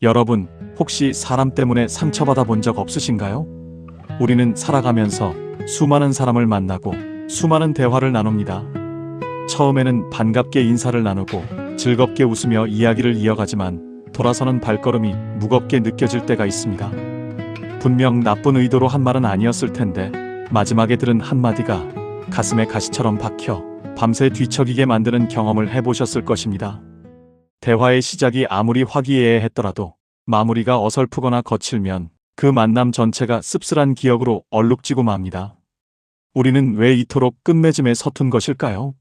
여러분, 혹시 사람 때문에 상처받아 본 적 없으신가요? 우리는 살아가면서 수많은 사람을 만나고 수많은 대화를 나눕니다. 처음에는 반갑게 인사를 나누고 즐겁게 웃으며 이야기를 이어가지만 돌아서는 발걸음이 무겁게 느껴질 때가 있습니다. 분명 나쁜 의도로 한 말은 아니었을 텐데 마지막에 들은 한마디가 가슴에 가시처럼 박혀 밤새 뒤척이게 만드는 경험을 해보셨을 것입니다. 대화의 시작이 아무리 화기애애했더라도 마무리가 어설프거나 거칠면 그 만남 전체가 씁쓸한 기억으로 얼룩지고 맙니다. 우리는 왜 이토록 끝맺음에 서툰 것일까요?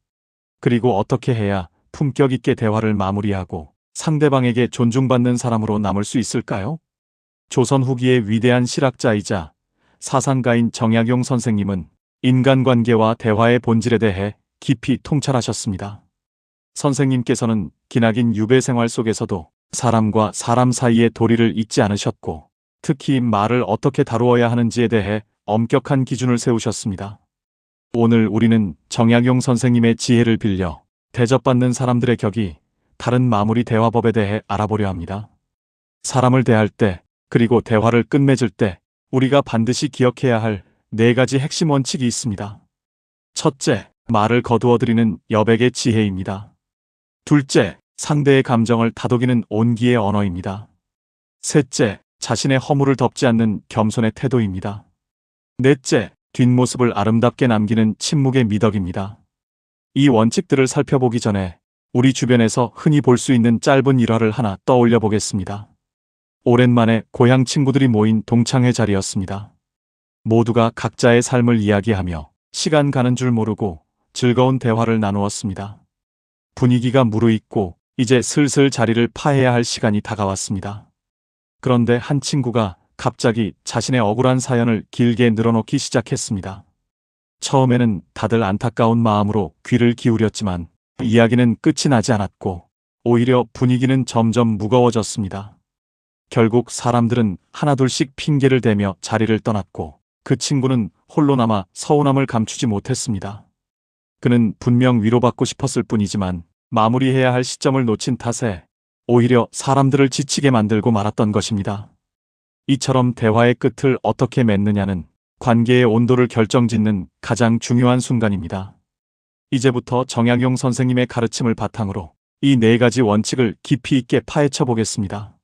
그리고 어떻게 해야 품격 있게 대화를 마무리하고 상대방에게 존중받는 사람으로 남을 수 있을까요? 조선 후기의 위대한 실학자이자 사상가인 정약용 선생님은 인간관계와 대화의 본질에 대해 깊이 통찰하셨습니다. 선생님께서는 기나긴 유배 생활 속에서도 사람과 사람 사이의 도리를 잊지 않으셨고, 특히 말을 어떻게 다루어야 하는지에 대해 엄격한 기준을 세우셨습니다. 오늘 우리는 정약용 선생님의 지혜를 빌려 대접받는 사람들의 격이 다른 마무리 대화법에 대해 알아보려 합니다. 사람을 대할 때, 그리고 대화를 끝맺을 때 우리가 반드시 기억해야 할 4가지 핵심 원칙이 있습니다. 첫째, 말을 거두어들이는 여백의 지혜입니다. 둘째, 상대의 감정을 다독이는 온기의 언어입니다. 셋째, 자신의 허물을 덮지 않는 겸손의 태도입니다. 넷째, 뒷모습을 아름답게 남기는 침묵의 미덕입니다. 이 원칙들을 살펴보기 전에 우리 주변에서 흔히 볼 수 있는 짧은 일화를 하나 떠올려 보겠습니다. 오랜만에 고향 친구들이 모인 동창회 자리였습니다. 모두가 각자의 삶을 이야기하며 시간 가는 줄 모르고 즐거운 대화를 나누었습니다. 분위기가 무르익고 이제 슬슬 자리를 파해야 할 시간이 다가왔습니다. 그런데 한 친구가 갑자기 자신의 억울한 사연을 길게 늘어놓기 시작했습니다. 처음에는 다들 안타까운 마음으로 귀를 기울였지만 이야기는 끝이 나지 않았고 오히려 분위기는 점점 무거워졌습니다. 결국 사람들은 하나둘씩 핑계를 대며 자리를 떠났고 그 친구는 홀로 남아 서운함을 감추지 못했습니다. 그는 분명 위로받고 싶었을 뿐이지만 마무리해야 할 시점을 놓친 탓에 오히려 사람들을 지치게 만들고 말았던 것입니다. 이처럼 대화의 끝을 어떻게 맺느냐는 관계의 온도를 결정짓는 가장 중요한 순간입니다. 이제부터 정약용 선생님의 가르침을 바탕으로 이 4가지 원칙을 깊이 있게 파헤쳐 보겠습니다.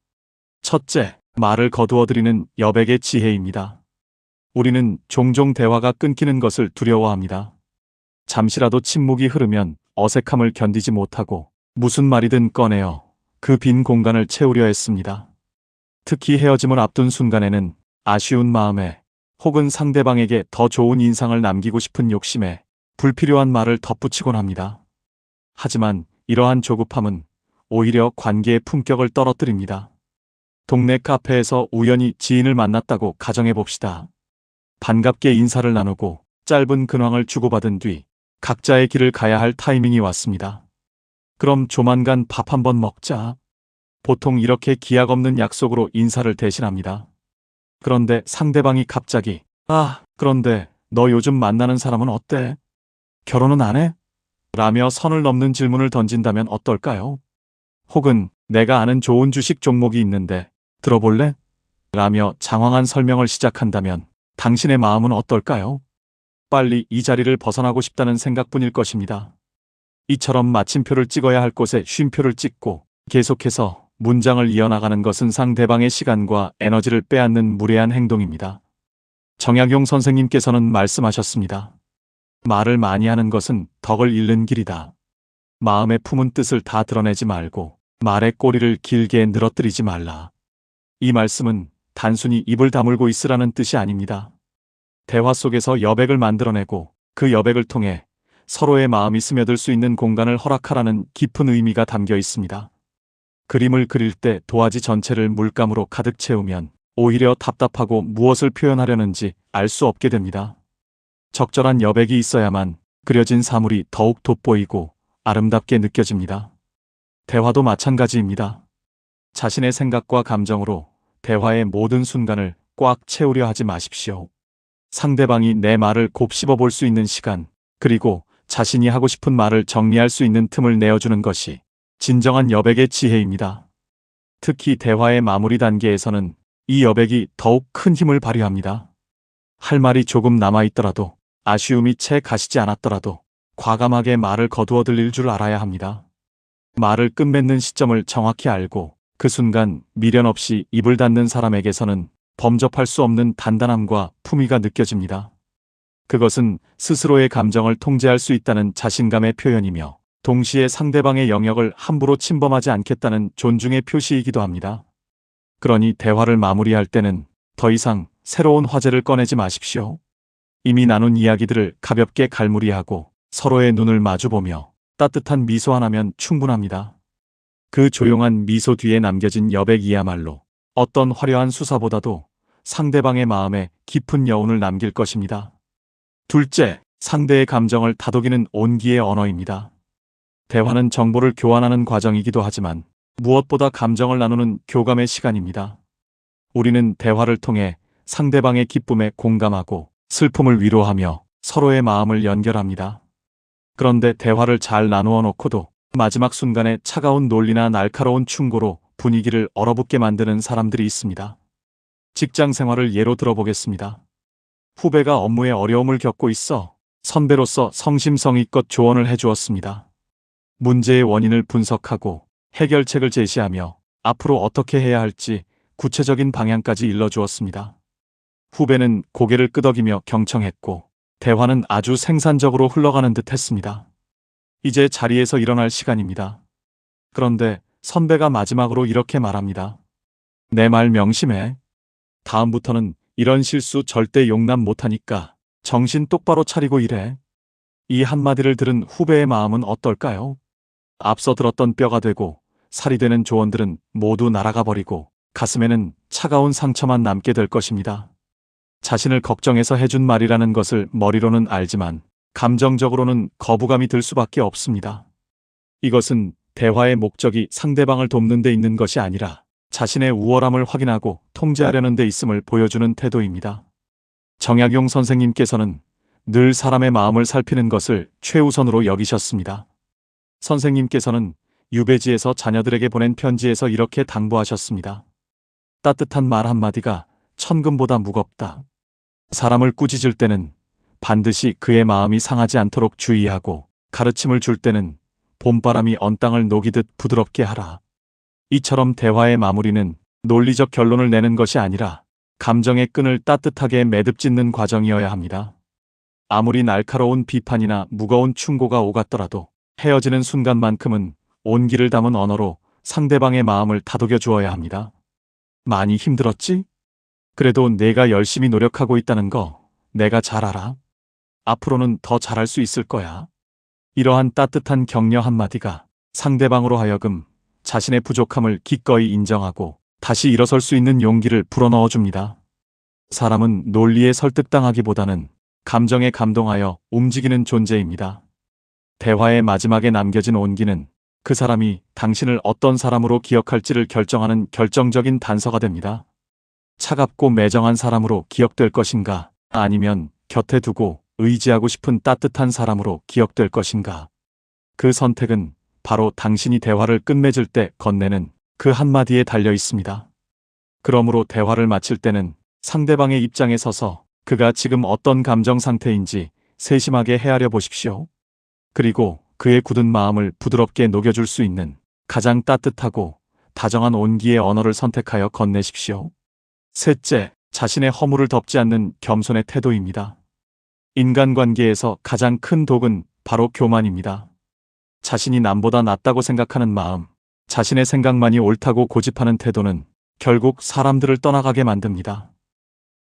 첫째, 말을 거두어들이는 여백의 지혜입니다. 우리는 종종 대화가 끊기는 것을 두려워합니다. 잠시라도 침묵이 흐르면 어색함을 견디지 못하고 무슨 말이든 꺼내어 그 빈 공간을 채우려 했습니다. 특히 헤어짐을 앞둔 순간에는 아쉬운 마음에 혹은 상대방에게 더 좋은 인상을 남기고 싶은 욕심에 불필요한 말을 덧붙이곤 합니다. 하지만 이러한 조급함은 오히려 관계의 품격을 떨어뜨립니다. 동네 카페에서 우연히 지인을 만났다고 가정해 봅시다. 반갑게 인사를 나누고 짧은 근황을 주고받은 뒤 각자의 길을 가야 할 타이밍이 왔습니다. 그럼 조만간 밥 한번 먹자. 보통 이렇게 기약 없는 약속으로 인사를 대신합니다. 그런데 상대방이 갑자기 그런데 너 요즘 만나는 사람은 어때? 결혼은 안 해? 라며 선을 넘는 질문을 던진다면 어떨까요? 혹은 내가 아는 좋은 주식 종목이 있는데 들어볼래? 라며 장황한 설명을 시작한다면 당신의 마음은 어떨까요? 빨리 이 자리를 벗어나고 싶다는 생각뿐일 것입니다. 이처럼 마침표를 찍어야 할 곳에 쉼표를 찍고 계속해서 문장을 이어나가는 것은 상대방의 시간과 에너지를 빼앗는 무례한 행동입니다. 정약용 선생님께서는 말씀하셨습니다. 말을 많이 하는 것은 덕을 잃는 길이다. 마음에 품은 뜻을 다 드러내지 말고 말의 꼬리를 길게 늘어뜨리지 말라. 이 말씀은 단순히 입을 다물고 있으라는 뜻이 아닙니다. 대화 속에서 여백을 만들어내고 그 여백을 통해 서로의 마음이 스며들 수 있는 공간을 허락하라는 깊은 의미가 담겨 있습니다. 그림을 그릴 때 도화지 전체를 물감으로 가득 채우면 오히려 답답하고 무엇을 표현하려는지 알 수 없게 됩니다. 적절한 여백이 있어야만 그려진 사물이 더욱 돋보이고 아름답게 느껴집니다. 대화도 마찬가지입니다. 자신의 생각과 감정으로 대화의 모든 순간을 꽉 채우려 하지 마십시오. 상대방이 내 말을 곱씹어 볼 수 있는 시간, 그리고 자신이 하고 싶은 말을 정리할 수 있는 틈을 내어주는 것이 진정한 여백의 지혜입니다. 특히 대화의 마무리 단계에서는 이 여백이 더욱 큰 힘을 발휘합니다. 할 말이 조금 남아있더라도, 아쉬움이 채 가시지 않았더라도 과감하게 말을 거두어 들릴 줄 알아야 합니다. 말을 끝맺는 시점을 정확히 알고 그 순간 미련 없이 입을 닫는 사람에게서는 범접할 수 없는 단단함과 품위가 느껴집니다. 그것은 스스로의 감정을 통제할 수 있다는 자신감의 표현이며 동시에 상대방의 영역을 함부로 침범하지 않겠다는 존중의 표시이기도 합니다. 그러니 대화를 마무리할 때는 더 이상 새로운 화제를 꺼내지 마십시오. 이미 나눈 이야기들을 가볍게 갈무리하고 서로의 눈을 마주보며 따뜻한 미소 하나면 충분합니다. 그 조용한 미소 뒤에 남겨진 여백이야말로 어떤 화려한 수사보다도 상대방의 마음에 깊은 여운을 남길 것입니다. 둘째, 상대의 감정을 다독이는 온기의 언어입니다. 대화는 정보를 교환하는 과정이기도 하지만 무엇보다 감정을 나누는 교감의 시간입니다. 우리는 대화를 통해 상대방의 기쁨에 공감하고 슬픔을 위로하며 서로의 마음을 연결합니다. 그런데 대화를 잘 나누어 놓고도 마지막 순간에 차가운 논리나 날카로운 충고로 분위기를 얼어붙게 만드는 사람들이 있습니다. 직장 생활을 예로 들어보겠습니다. 후배가 업무에 어려움을 겪고 있어 선배로서 성심성의껏 조언을 해주었습니다. 문제의 원인을 분석하고 해결책을 제시하며 앞으로 어떻게 해야 할지 구체적인 방향까지 일러주었습니다. 후배는 고개를 끄덕이며 경청했고 대화는 아주 생산적으로 흘러가는 듯 했습니다. 이제 자리에서 일어날 시간입니다. 그런데 선배가 마지막으로 이렇게 말합니다. 내 말 명심해. 다음부터는 이런 실수 절대 용납 못하니까 정신 똑바로 차리고 일해. 이 한마디를 들은 후배의 마음은 어떨까요? 앞서 들었던 뼈가 되고 살이 되는 조언들은 모두 날아가 버리고 가슴에는 차가운 상처만 남게 될 것입니다. 자신을 걱정해서 해준 말이라는 것을 머리로는 알지만 감정적으로는 거부감이 들 수밖에 없습니다. 이것은 대화의 목적이 상대방을 돕는 데 있는 것이 아니라 자신의 우월함을 확인하고 통제하려는 데 있음을 보여주는 태도입니다. 정약용 선생님께서는 늘 사람의 마음을 살피는 것을 최우선으로 여기셨습니다. 선생님께서는 유배지에서 자녀들에게 보낸 편지에서 이렇게 당부하셨습니다. 따뜻한 말 한마디가 천금보다 무겁다. 사람을 꾸짖을 때는 반드시 그의 마음이 상하지 않도록 주의하고 가르침을 줄 때는 봄바람이 언 땅을 녹이듯 부드럽게 하라. 이처럼 대화의 마무리는 논리적 결론을 내는 것이 아니라 감정의 끈을 따뜻하게 매듭짓는 과정이어야 합니다. 아무리 날카로운 비판이나 무거운 충고가 오갔더라도 헤어지는 순간만큼은 온기를 담은 언어로 상대방의 마음을 다독여 주어야 합니다. 많이 힘들었지? 그래도 내가 열심히 노력하고 있다는 거 내가 잘 알아. 앞으로는 더 잘할 수 있을 거야. 이러한 따뜻한 격려 한마디가 상대방으로 하여금 자신의 부족함을 기꺼이 인정하고 다시 일어설 수 있는 용기를 불어넣어 줍니다. 사람은 논리에 설득당하기보다는 감정에 감동하여 움직이는 존재입니다. 대화의 마지막에 남겨진 온기는 그 사람이 당신을 어떤 사람으로 기억할지를 결정하는 결정적인 단서가 됩니다. 차갑고 매정한 사람으로 기억될 것인가, 아니면 곁에 두고 의지하고 싶은 따뜻한 사람으로 기억될 것인가. 그 선택은 바로 당신이 대화를 끝맺을 때 건네는 그 한마디에 달려 있습니다. 그러므로 대화를 마칠 때는 상대방의 입장에 서서 그가 지금 어떤 감정 상태인지 세심하게 헤아려 보십시오. 그리고 그의 굳은 마음을 부드럽게 녹여줄 수 있는 가장 따뜻하고 다정한 온기의 언어를 선택하여 건네십시오. 셋째, 자신의 허물을 덮지 않는 겸손의 태도입니다. 인간관계에서 가장 큰 독은 바로 교만입니다. 자신이 남보다 낫다고 생각하는 마음, 자신의 생각만이 옳다고 고집하는 태도는 결국 사람들을 떠나가게 만듭니다.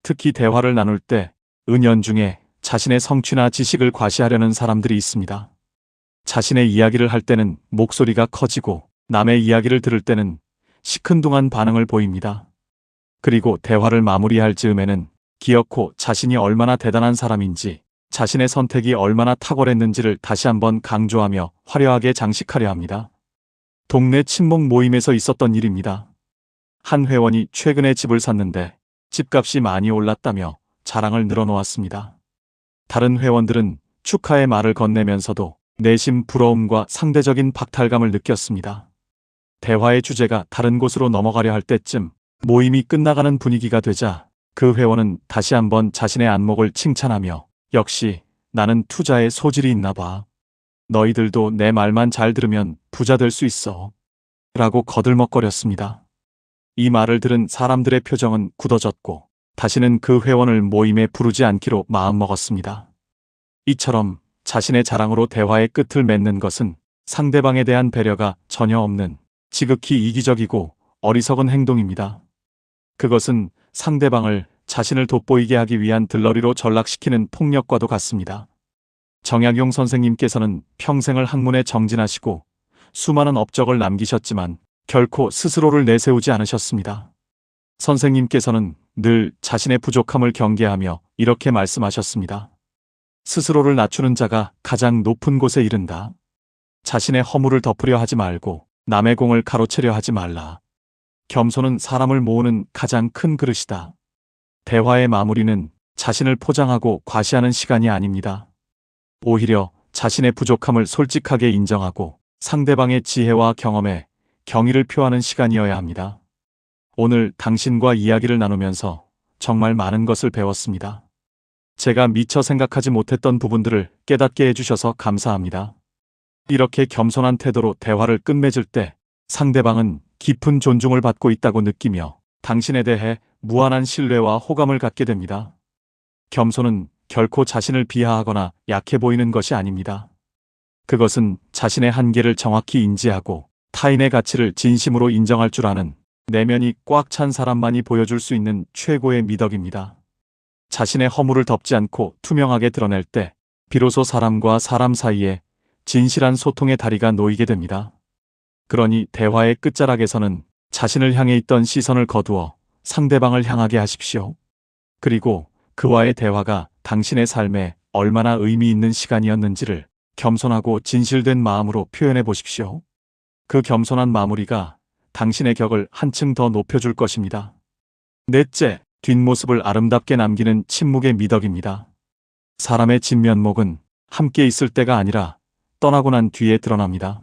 특히 대화를 나눌 때 은연중에 자신의 성취나 지식을 과시하려는 사람들이 있습니다. 자신의 이야기를 할 때는 목소리가 커지고 남의 이야기를 들을 때는 시큰둥한 반응을 보입니다. 그리고 대화를 마무리할 즈음에는 기어코 자신이 얼마나 대단한 사람인지, 자신의 선택이 얼마나 탁월했는지를 다시 한번 강조하며 화려하게 장식하려 합니다. 동네 친목 모임에서 있었던 일입니다. 한 회원이 최근에 집을 샀는데 집값이 많이 올랐다며 자랑을 늘어놓았습니다. 다른 회원들은 축하의 말을 건네면서도 내심 부러움과 상대적인 박탈감을 느꼈습니다. 대화의 주제가 다른 곳으로 넘어가려 할 때쯤 모임이 끝나가는 분위기가 되자 그 회원은 다시 한번 자신의 안목을 칭찬하며 역시 나는 투자에 소질이 있나 봐. 너희들도 내 말만 잘 들으면 부자 될 수 있어. 라고 거들먹거렸습니다. 이 말을 들은 사람들의 표정은 굳어졌고 다시는 그 회원을 모임에 부르지 않기로 마음먹었습니다. 이처럼 자신의 자랑으로 대화의 끝을 맺는 것은 상대방에 대한 배려가 전혀 없는 지극히 이기적이고 어리석은 행동입니다. 그것은 상대방을 자신을 돋보이게 하기 위한 들러리로 전락시키는 폭력과도 같습니다. 정약용 선생님께서는 평생을 학문에 정진하시고 수많은 업적을 남기셨지만 결코 스스로를 내세우지 않으셨습니다. 선생님께서는 늘 자신의 부족함을 경계하며 이렇게 말씀하셨습니다. 스스로를 낮추는 자가 가장 높은 곳에 이른다. 자신의 허물을 덮으려 하지 말고 남의 공을 가로채려 하지 말라. 겸손은 사람을 모으는 가장 큰 그릇이다. 대화의 마무리는 자신을 포장하고 과시하는 시간이 아닙니다. 오히려 자신의 부족함을 솔직하게 인정하고 상대방의 지혜와 경험에 경의를 표하는 시간이어야 합니다. 오늘 당신과 이야기를 나누면서 정말 많은 것을 배웠습니다. 제가 미처 생각하지 못했던 부분들을 깨닫게 해주셔서 감사합니다. 이렇게 겸손한 태도로 대화를 끝맺을 때 상대방은 깊은 존중을 받고 있다고 느끼며 당신에 대해 무한한 신뢰와 호감을 갖게 됩니다. 겸손은 결코 자신을 비하하거나 약해 보이는 것이 아닙니다. 그것은 자신의 한계를 정확히 인지하고 타인의 가치를 진심으로 인정할 줄 아는 내면이 꽉 찬 사람만이 보여줄 수 있는 최고의 미덕입니다. 자신의 허물을 덮지 않고 투명하게 드러낼 때 비로소 사람과 사람 사이에 진실한 소통의 다리가 놓이게 됩니다. 그러니 대화의 끝자락에서는 자신을 향해 있던 시선을 거두어 상대방을 향하게 하십시오. 그리고 그와의 대화가 당신의 삶에 얼마나 의미 있는 시간이었는지를 겸손하고 진실된 마음으로 표현해 보십시오. 그 겸손한 마무리가 당신의 격을 한층 더 높여줄 것입니다. 넷째, 뒷모습을 아름답게 남기는 침묵의 미덕입니다. 사람의 진면목은 함께 있을 때가 아니라 떠나고 난 뒤에 드러납니다.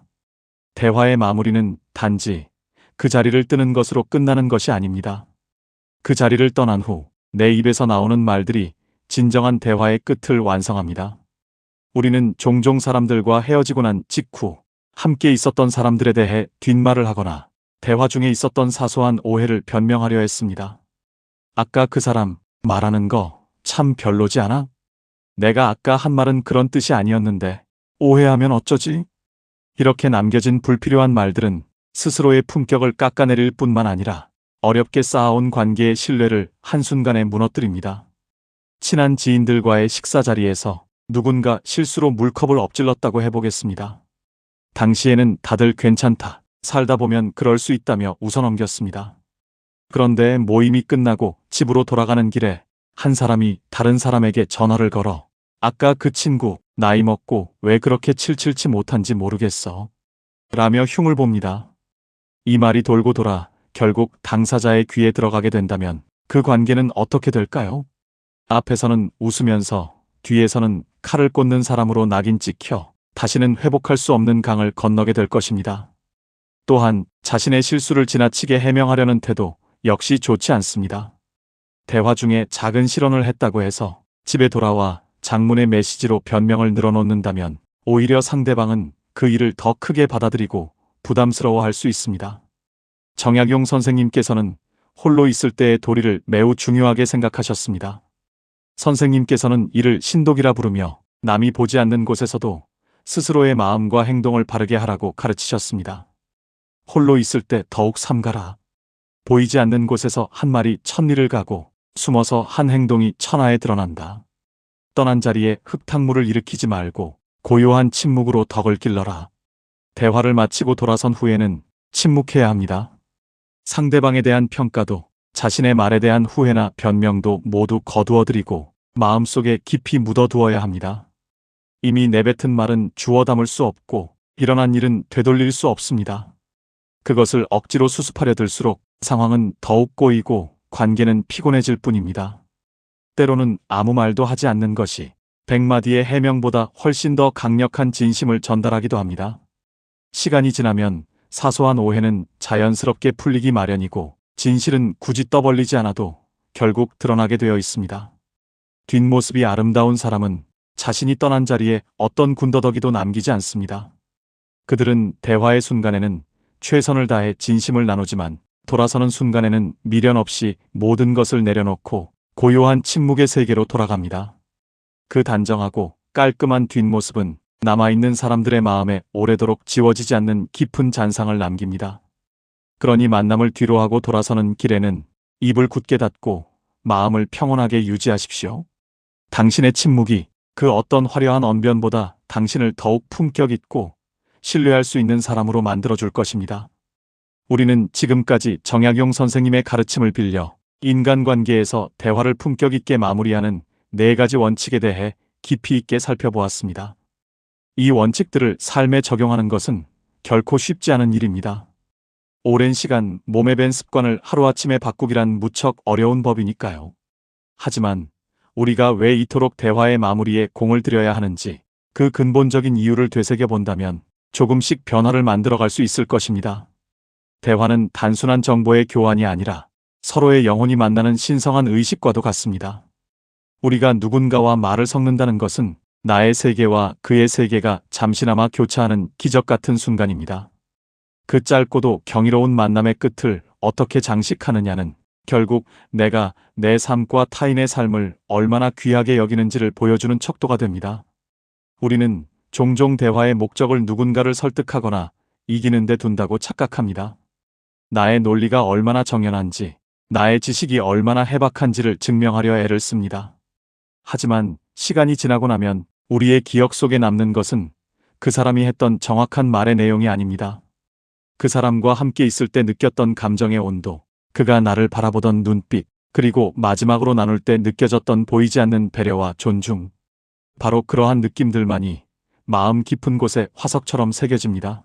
대화의 마무리는 단지 그 자리를 뜨는 것으로 끝나는 것이 아닙니다. 그 자리를 떠난 후 내 입에서 나오는 말들이 진정한 대화의 끝을 완성합니다. 우리는 종종 사람들과 헤어지고 난 직후 함께 있었던 사람들에 대해 뒷말을 하거나 대화 중에 있었던 사소한 오해를 변명하려 했습니다. 아까 그 사람 말하는 거 참 별로지 않아? 내가 아까 한 말은 그런 뜻이 아니었는데 오해하면 어쩌지? 이렇게 남겨진 불필요한 말들은 스스로의 품격을 깎아내릴 뿐만 아니라 어렵게 쌓아온 관계의 신뢰를 한순간에 무너뜨립니다. 친한 지인들과의 식사 자리에서 누군가 실수로 물컵을 엎질렀다고 해보겠습니다. 당시에는 다들 괜찮다, 살다 보면 그럴 수 있다며 웃어넘겼습니다. 그런데 모임이 끝나고 집으로 돌아가는 길에 한 사람이 다른 사람에게 전화를 걸어 아까 그 친구 나이 먹고 왜 그렇게 칠칠치 못한지 모르겠어 라며 흉을 봅니다. 이 말이 돌고 돌아 결국 당사자의 귀에 들어가게 된다면 그 관계는 어떻게 될까요? 앞에서는 웃으면서 뒤에서는 칼을 꽂는 사람으로 낙인 찍혀 다시는 회복할 수 없는 강을 건너게 될 것입니다. 또한 자신의 실수를 지나치게 해명하려는 태도 역시 좋지 않습니다. 대화 중에 작은 실언을 했다고 해서 집에 돌아와 장문의 메시지로 변명을 늘어놓는다면 오히려 상대방은 그 일을 더 크게 받아들이고 부담스러워할 수 있습니다. 정약용 선생님께서는 홀로 있을 때의 도리를 매우 중요하게 생각하셨습니다. 선생님께서는 이를 신독이라 부르며 남이 보지 않는 곳에서도 스스로의 마음과 행동을 바르게 하라고 가르치셨습니다. 홀로 있을 때 더욱 삼가라. 보이지 않는 곳에서 한 말이 천리를 가고 숨어서 한 행동이 천하에 드러난다. 떠난 자리에 흙탕물을 일으키지 말고 고요한 침묵으로 덕을 길러라. 대화를 마치고 돌아선 후에는 침묵해야 합니다. 상대방에 대한 평가도 자신의 말에 대한 후회나 변명도 모두 거두어들이고 마음속에 깊이 묻어두어야 합니다. 이미 내뱉은 말은 주워 담을 수 없고 일어난 일은 되돌릴 수 없습니다. 그것을 억지로 수습하려 들수록 상황은 더욱 꼬이고 관계는 피곤해질 뿐입니다. 때로는 아무 말도 하지 않는 것이 100마디의 해명보다 훨씬 더 강력한 진심을 전달하기도 합니다. 시간이 지나면 사소한 오해는 자연스럽게 풀리기 마련이고 진실은 굳이 떠벌리지 않아도 결국 드러나게 되어 있습니다. 뒷모습이 아름다운 사람은 자신이 떠난 자리에 어떤 군더더기도 남기지 않습니다. 그들은 대화의 순간에는 최선을 다해 진심을 나누지만 돌아서는 순간에는 미련 없이 모든 것을 내려놓고 고요한 침묵의 세계로 돌아갑니다. 그 단정하고 깔끔한 뒷모습은 남아있는 사람들의 마음에 오래도록 지워지지 않는 깊은 잔상을 남깁니다. 그러니 만남을 뒤로하고 돌아서는 길에는 입을 굳게 닫고 마음을 평온하게 유지하십시오. 당신의 침묵이 그 어떤 화려한 언변보다 당신을 더욱 품격 있고 신뢰할 수 있는 사람으로 만들어줄 것입니다. 우리는 지금까지 정약용 선생님의 가르침을 빌려 인간관계에서 대화를 품격 있게 마무리하는 4가지 원칙에 대해 깊이 있게 살펴보았습니다. 이 원칙들을 삶에 적용하는 것은 결코 쉽지 않은 일입니다. 오랜 시간 몸에 밴 습관을 하루아침에 바꾸기란 무척 어려운 법이니까요. 하지만 우리가 왜 이토록 대화의 마무리에 공을 들여야 하는지 그 근본적인 이유를 되새겨 본다면 조금씩 변화를 만들어갈 수 있을 것입니다. 대화는 단순한 정보의 교환이 아니라 서로의 영혼이 만나는 신성한 의식과도 같습니다. 우리가 누군가와 말을 섞는다는 것은 나의 세계와 그의 세계가 잠시나마 교차하는 기적 같은 순간입니다. 그 짧고도 경이로운 만남의 끝을 어떻게 장식하느냐는 결국 내가 내 삶과 타인의 삶을 얼마나 귀하게 여기는지를 보여주는 척도가 됩니다. 우리는 종종 대화의 목적을 누군가를 설득하거나 이기는 데 둔다고 착각합니다. 나의 논리가 얼마나 정연한지, 나의 지식이 얼마나 해박한지를 증명하려 애를 씁니다. 하지만 시간이 지나고 나면 우리의 기억 속에 남는 것은 그 사람이 했던 정확한 말의 내용이 아닙니다. 그 사람과 함께 있을 때 느꼈던 감정의 온도, 그가 나를 바라보던 눈빛, 그리고 마지막으로 나눌 때 느껴졌던 보이지 않는 배려와 존중. 바로 그러한 느낌들만이 마음 깊은 곳에 화석처럼 새겨집니다.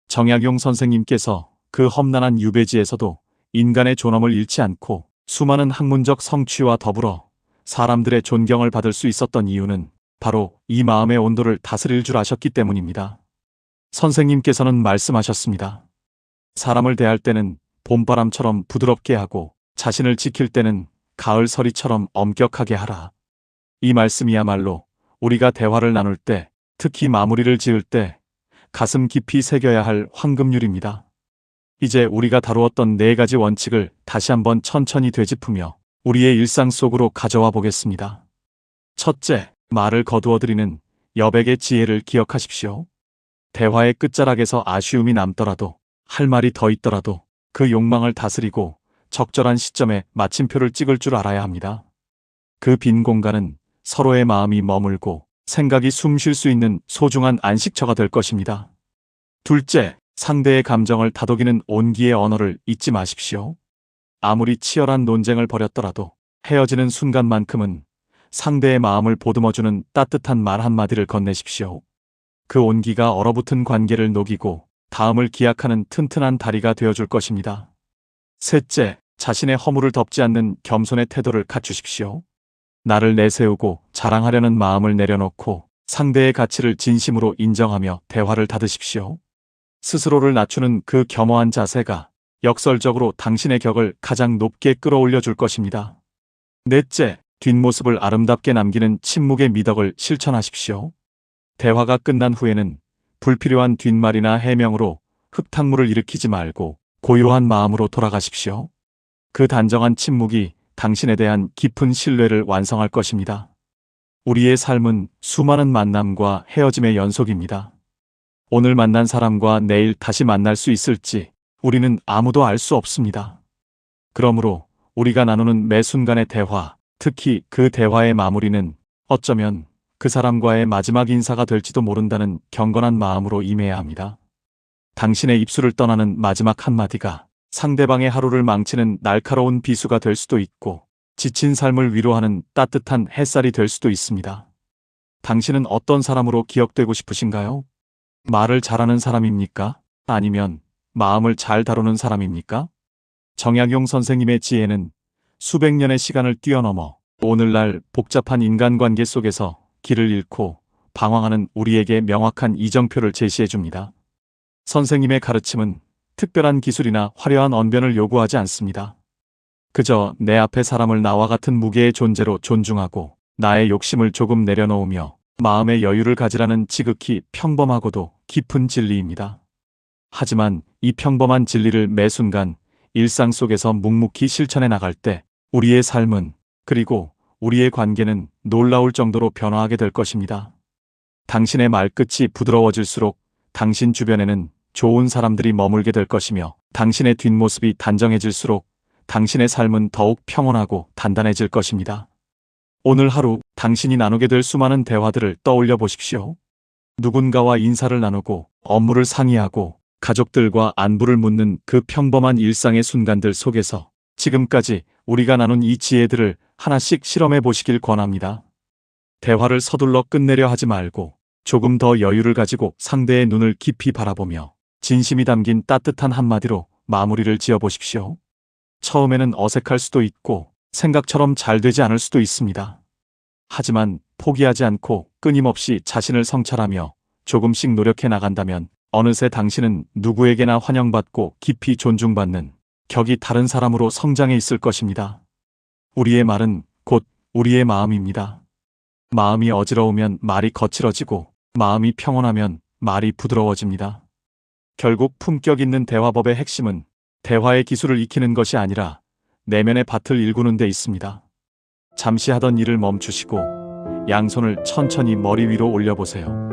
정약용 선생님께서 그 험난한 유배지에서도 인간의 존엄을 잃지 않고 수많은 학문적 성취와 더불어 사람들의 존경을 받을 수 있었던 이유는 바로 이 마음의 온도를 다스릴 줄 아셨기 때문입니다. 선생님께서는 말씀하셨습니다. 사람을 대할 때는 봄바람처럼 부드럽게 하고 자신을 지킬 때는 가을 서리처럼 엄격하게 하라. 이 말씀이야말로 우리가 대화를 나눌 때, 특히 마무리를 지을 때 가슴 깊이 새겨야 할 황금률입니다. 이제 우리가 다루었던 4가지 원칙을 다시 한번 천천히 되짚으며 우리의 일상 속으로 가져와 보겠습니다. 첫째, 말을 거두어드리는 여백의 지혜를 기억하십시오. 대화의 끝자락에서 아쉬움이 남더라도, 할 말이 더 있더라도 그 욕망을 다스리고 적절한 시점에 마침표를 찍을 줄 알아야 합니다. 그 빈 공간은 서로의 마음이 머물고 생각이 숨 쉴 수 있는 소중한 안식처가 될 것입니다. 둘째, 상대의 감정을 다독이는 온기의 언어를 잊지 마십시오. 아무리 치열한 논쟁을 벌였더라도 헤어지는 순간만큼은 상대의 마음을 보듬어주는 따뜻한 말 한마디를 건네십시오. 그 온기가 얼어붙은 관계를 녹이고 다음을 기약하는 튼튼한 다리가 되어줄 것입니다. 셋째, 자신의 허물을 덮지 않는 겸손의 태도를 갖추십시오. 나를 내세우고 자랑하려는 마음을 내려놓고 상대의 가치를 진심으로 인정하며 대화를 닫으십시오. 스스로를 낮추는 그 겸허한 자세가 역설적으로 당신의 격을 가장 높게 끌어올려 줄 것입니다. 넷째, 뒷모습을 아름답게 남기는 침묵의 미덕을 실천하십시오. 대화가 끝난 후에는 불필요한 뒷말이나 해명으로 흙탕물을 일으키지 말고 고요한 마음으로 돌아가십시오. 그 단정한 침묵이 당신에 대한 깊은 신뢰를 완성할 것입니다. 우리의 삶은 수많은 만남과 헤어짐의 연속입니다. 오늘 만난 사람과 내일 다시 만날 수 있을지 우리는 아무도 알 수 없습니다. 그러므로 우리가 나누는 매 순간의 대화, 특히 그 대화의 마무리는 어쩌면 그 사람과의 마지막 인사가 될지도 모른다는 경건한 마음으로 임해야 합니다. 당신의 입술을 떠나는 마지막 한마디가 상대방의 하루를 망치는 날카로운 비수가 될 수도 있고 지친 삶을 위로하는 따뜻한 햇살이 될 수도 있습니다. 당신은 어떤 사람으로 기억되고 싶으신가요? 말을 잘하는 사람입니까? 아니면 마음을 잘 다루는 사람입니까? 정약용 선생님의 지혜는 수백 년의 시간을 뛰어넘어 오늘날 복잡한 인간관계 속에서 길을 잃고 방황하는 우리에게 명확한 이정표를 제시해 줍니다. 선생님의 가르침은 특별한 기술이나 화려한 언변을 요구하지 않습니다. 그저 내 앞에 사람을 나와 같은 무게의 존재로 존중하고 나의 욕심을 조금 내려놓으며 마음의 여유를 가지라는 지극히 평범하고도 깊은 진리입니다. 하지만 이 평범한 진리를 매 순간 일상 속에서 묵묵히 실천해 나갈 때 우리의 삶은, 그리고 우리의 관계는 놀라울 정도로 변화하게 될 것입니다. 당신의 말끝이 부드러워질수록 당신 주변에는 좋은 사람들이 머물게 될 것이며, 당신의 뒷모습이 단정해질수록 당신의 삶은 더욱 평온하고 단단해질 것입니다. 오늘 하루 당신이 나누게 될 수많은 대화들을 떠올려 보십시오. 누군가와 인사를 나누고 업무를 상의하고 가족들과 안부를 묻는 그 평범한 일상의 순간들 속에서 지금까지 우리가 나눈 이 지혜들을 하나씩 실험해 보시길 권합니다. 대화를 서둘러 끝내려 하지 말고 조금 더 여유를 가지고 상대의 눈을 깊이 바라보며 진심이 담긴 따뜻한 한마디로 마무리를 지어 보십시오. 처음에는 어색할 수도 있고 생각처럼 잘 되지 않을 수도 있습니다. 하지만 포기하지 않고 끊임없이 자신을 성찰하며 조금씩 노력해 나간다면 어느새 당신은 누구에게나 환영받고 깊이 존중받는 격이 다른 사람으로 성장해 있을 것입니다. 우리의 말은 곧 우리의 마음입니다. 마음이 어지러우면 말이 거칠어지고 마음이 평온하면 말이 부드러워집니다. 결국 품격 있는 대화법의 핵심은 대화의 기술을 익히는 것이 아니라 내면의 밭을 일구는 데 있습니다. 잠시 하던 일을 멈추시고 양손을 천천히 머리 위로 올려보세요.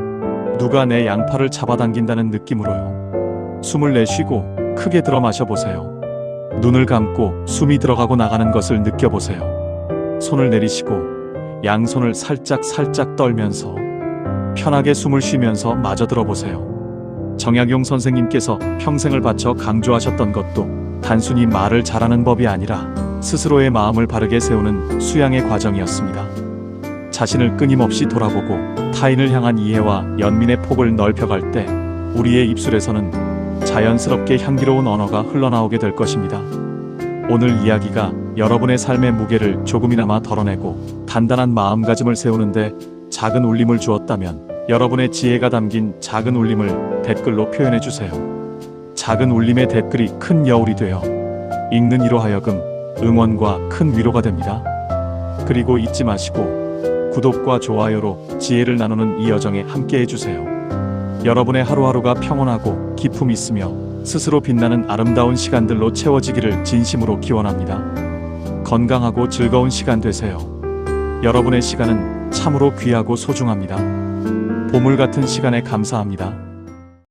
누가 내 양팔을 잡아당긴다는 느낌으로요. 숨을 내쉬고 크게 들어 마셔보세요. 눈을 감고 숨이 들어가고 나가는 것을 느껴보세요. 손을 내리시고 양손을 살짝 떨면서 편하게 숨을 쉬면서 마저 들어보세요. 정약용 선생님께서 평생을 바쳐 강조하셨던 것도 단순히 말을 잘하는 법이 아니라 스스로의 마음을 바르게 세우는 수양의 과정이었습니다. 자신을 끊임없이 돌아보고 타인을 향한 이해와 연민의 폭을 넓혀갈 때 우리의 입술에서는 자연스럽게 향기로운 언어가 흘러나오게 될 것입니다. 오늘 이야기가 여러분의 삶의 무게를 조금이나마 덜어내고 단단한 마음가짐을 세우는데 작은 울림을 주었다면 여러분의 지혜가 담긴 작은 울림을 댓글로 표현해주세요. 작은 울림의 댓글이 큰 여울이 되어 읽는 이로 하여금 응원과 큰 위로가 됩니다. 그리고 잊지 마시고 구독과 좋아요로 지혜를 나누는 이 여정에 함께 해주세요. 여러분의 하루하루가 평온하고 기품 있으며 스스로 빛나는 아름다운 시간들로 채워지기를 진심으로 기원합니다. 건강하고 즐거운 시간 되세요. 여러분의 시간은 참으로 귀하고 소중합니다. 보물 같은 시간에 감사합니다.